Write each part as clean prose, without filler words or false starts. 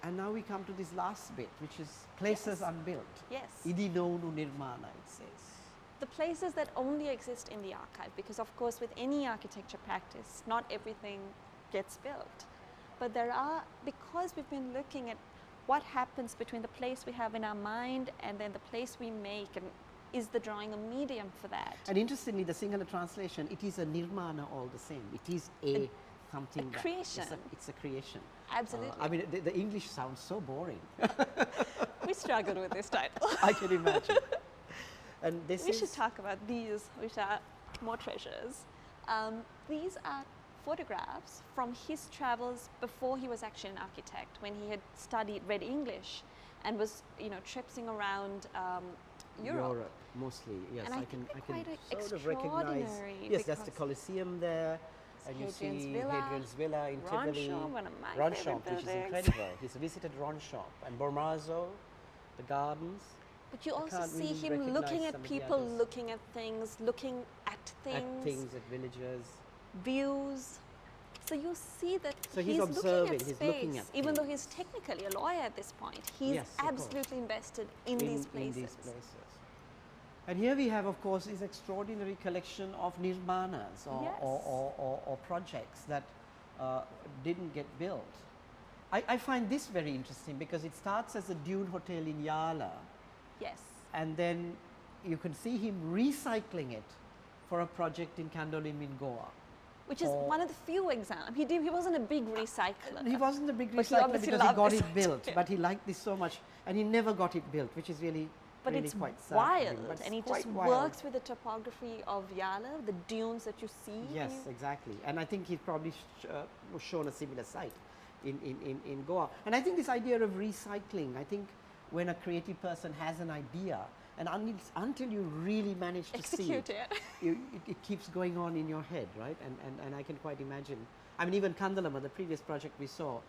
And now we come to this last bit, which is Places Unbuilt. Yes. Idi Nonu Nirmana, it says. The places that only exist in the archive, because of course with any architecture practice, not everything gets built. But there are, because we've been looking at what happens between the place we have in our mind and then the place we make, and is the drawing a medium for that? And interestingly, the Sinhala translation, it is a nirmana all the same. It is something a creation. It's a creation. Absolutely. I mean, the English sounds so boring. We struggled with this title. I can imagine. And this we should talk about these, which are more treasures. These are photographs from his travels before he was actually an architect, when he had read English and was, traipsing around Europe. Mostly, yes. And I can quite sort of recognize. Yes, that's the Colosseum there. And you see Hadrian's Villa in Tivoli. One of my favorite which is buildings. incredible. He's visited Ronshop and Bormazzo, the gardens. But you also can't see really him recognize looking at some of the people, others. looking at things, looking at things, At villagers. views. So you see that So he's looking observing, at he's space, looking at even though things. he's technically a lawyer at this point. He's Yes, of course. absolutely invested in these places. And here we have, of course, this extraordinary collection of nirmanas or projects that didn't get built. I find this very interesting because it starts as a dune hotel in Yala, Yes. and then you can see him recycling it for a project in Candolim in Goa. Which is one of the few examples. He wasn't a big recycler. He wasn't a big But he recycler obviously because he loved got this it built, idea. but he liked this so much and he never got it built, which is really But really it's quite sad. wild, But it's and he quite just wild. works with the topography of Yala, the dunes that you see. Yes, exactly. And I think he's probably shown a similar site in Goa. And I think this idea of recycling, I think when a creative person has an idea, and until you really manage to Execute see it. it keeps going on in your head, right? And I can quite imagine. I mean, even Kandalama, the previous project we saw,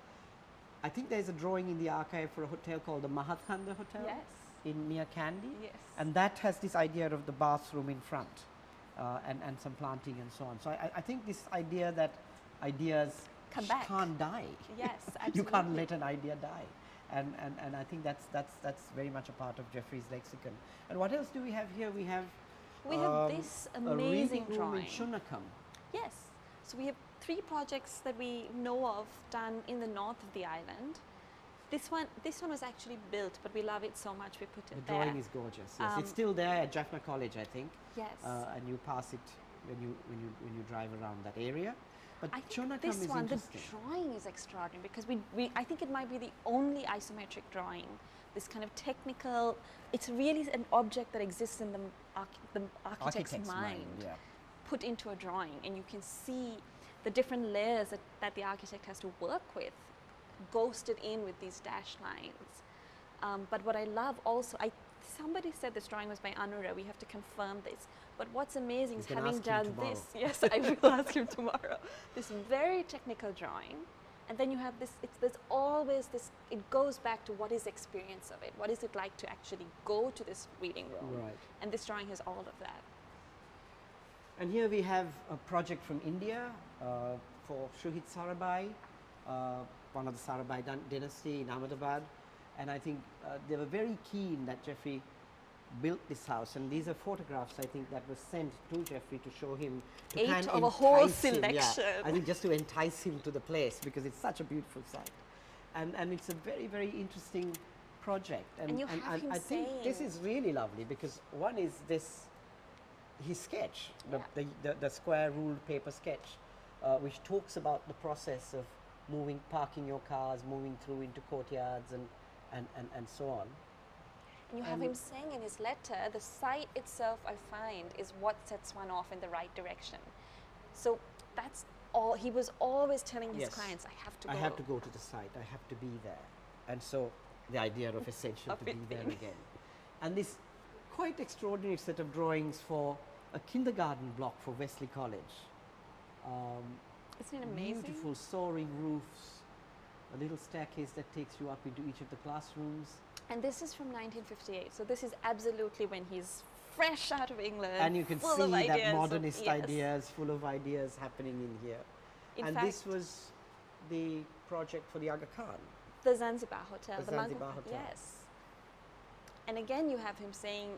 I think there's a drawing in the archive for a hotel called the Mahathanda Hotel near Kandy. Yes. And that has this idea of the bathroom in front and some planting and so on. So I think this idea that ideas Come back. can't die. Yes, absolutely. You can't let an idea die. And I think that's very much a part of Geoffrey's lexicon. And what else do we have here? We have this a amazing reading room drawing. in Shunakam. Yes. So we have 3 projects that we know of done in the north of the island. This one was actually built, but we love it so much we put it The there. drawing is gorgeous. Yes, it's still there at Jaffna College, I think. Yes. And you pass it when you drive around that area. But I think Shunakam this is one, the interesting. drawing is extraordinary because I think it might be the only isometric drawing. This kind of technical, it's really an object that exists in the architect's mind, yeah. put into a drawing, and you can see the different layers that the architect has to work with, ghosted in with these dashed lines. But what I love also, somebody said this drawing was by Anura, we have to confirm this. But what's amazing is can having ask him done tomorrow. this, yes, I will ask him tomorrow, this very technical drawing, and then you have this, there's always this, it goes back to what is the experience of it, what is it like to actually go to this reading room, Right. and this drawing has all of that. And here we have a project from India for Shuhit Sarabhai, one of the Sarabhai dynasty in Ahmedabad. And I think they were very keen that Geoffrey built this house. And these are photographs, I think, that were sent to Geoffrey to show him. To 8 kind of a whole entice him, yeah. selection. I think just to entice him to the place because it's such a beautiful site. And it's a very, very interesting project. And you have him I think this saying- is really lovely because one is this, his sketch, the square ruled paper sketch, which talks about the process of parking your cars, moving through into courtyards and so on. And you have him saying in his letter, the site itself, I find, is what sets one off in the right direction. So that's all, he was always telling his Yes. clients, I have to go. I have to go to the site, I have to be there. And so the idea of essential Of to be it there being- again. And this quite extraordinary set of drawings for a kindergarten block for Wesley College. Isn't it amazing? Beautiful soaring roofs, a little staircase that takes you up into each of the classrooms. And this is from 1958, so this is absolutely when he's fresh out of England, And you can full see of that ideas modernist yes. ideas, full of ideas happening in here. In and fact, this was the project for the Aga Khan. The Zanzibar Hotel. The Mango Zanzibar Park, Hotel. yes. And again, you have him saying,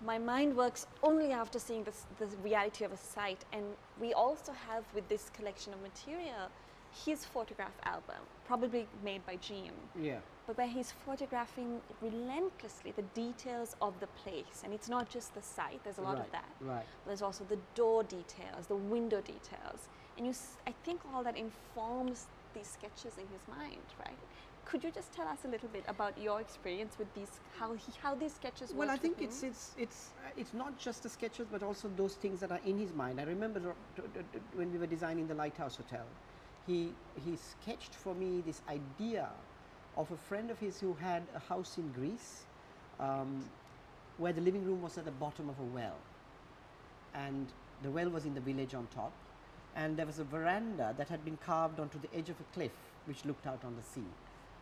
my mind works only after seeing the reality of a site. And we also have, with this collection of material, his photograph album, probably made by Jim, Yeah. but where he's photographing relentlessly the details of the place. And it's not just the site, there's a lot of that. Right. There's also the door details, the window details. And I think all that informs these sketches in his mind, right? Could you just tell us a little bit about your experience with these, how these sketches work? Well, I think it's not just the sketches, but also those things that are in his mind. I remember when we were designing the Lighthouse Hotel, he sketched for me this idea of a friend of his who had a house in Greece, where the living room was at the bottom of a well, and the well was in the village on top, and there was a veranda that had been carved onto the edge of a cliff which looked out on the sea.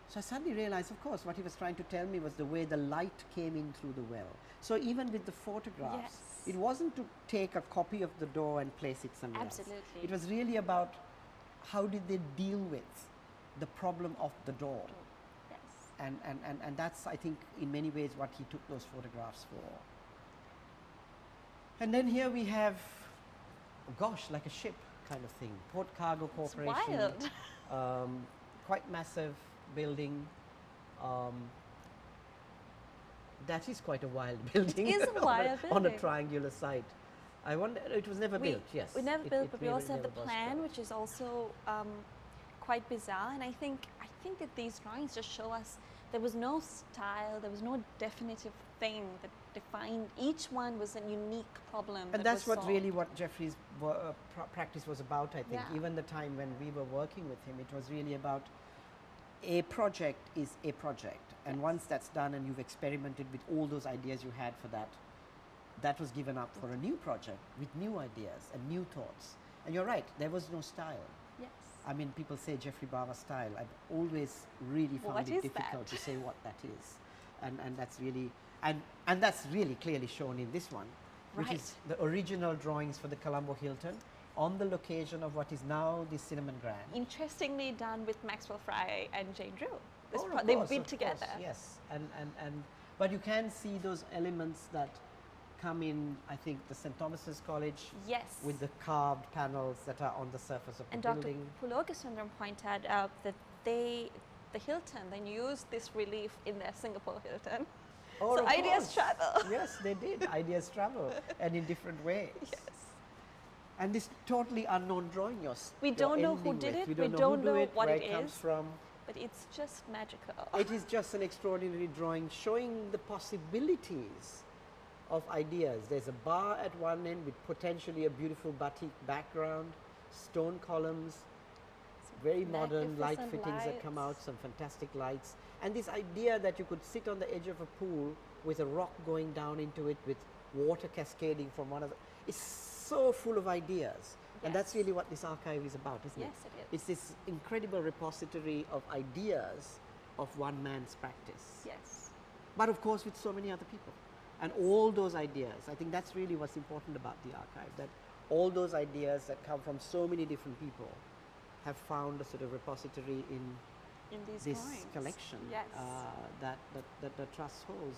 So I suddenly realized, of course, what he was trying to tell me was the way the light came in through the well. So even with the photographs, Yes. it wasn't to take a copy of the door and place it somewhere Absolutely. else. It was really about how did they deal with the problem of the door. Yes. And that's, I think, in many ways what he took those photographs for. And then here we have, gosh, like a ship kind of thing. Port Cargo Corporation. It's wild. Quite massive building. That is quite a wild building. It is a wild on a building. triangular site. I wonder, it was never built, yes. We never built, but we really also have the never was plan, built. which is also quite bizarre. And I think that these drawings just show us there was no style, there was no definitive thing that defined. Each one was a unique problem. And that that's was what solved. really what Geoffrey's practice was about, I think. Yeah. Even the time when we were working with him, it was really about a project is a project. And Yes. once that's done and you've experimented with all those ideas you had for that, that was given up for a new project with new ideas and new thoughts. And you're right, there was no style. Yes. I mean, people say Geoffrey Bawa style. I've always really Well, found what it is difficult that? to say what that is. And that's really, and that's really clearly shown in this one, which is the original drawings for the Colombo Hilton on the location of what is now the Cinnamon Grand. Interestingly done with Maxwell Fry and Jane Drew. Of They've course, been of together. course, yes, but you can see those elements that come in, I think, the St. Thomas's College Yes. with the carved panels that are on the surface of And the Dr. building. Pulogasundram pointed out that the Hilton then used this relief in their Singapore Hilton. Oh, So of ideas course. travel. Yes, they did. Ideas travel, and in different ways. Yes. And this totally unknown drawing We don't know who did it, we don't know what where it comes is. from. But it's just magical. It is just an extraordinary drawing showing the possibilities of ideas. There's a bar at one end with potentially a beautiful batik background, stone columns, very modern light magnificent fittings that come out, lights. some fantastic lights. And this idea that you could sit on the edge of a pool with a rock going down into it with water cascading from one of the... It's so full of ideas. And that's Yes. really what this archive is about, isn't Yes, it? it is. It's this incredible repository of ideas of one man's practice. Yes. But of course with so many other people. And all those ideas, I think that's really what's important about the archive, that all those ideas that come from so many different people have found a sort of repository in In these this drawings. collection Yes. that the Trust holds.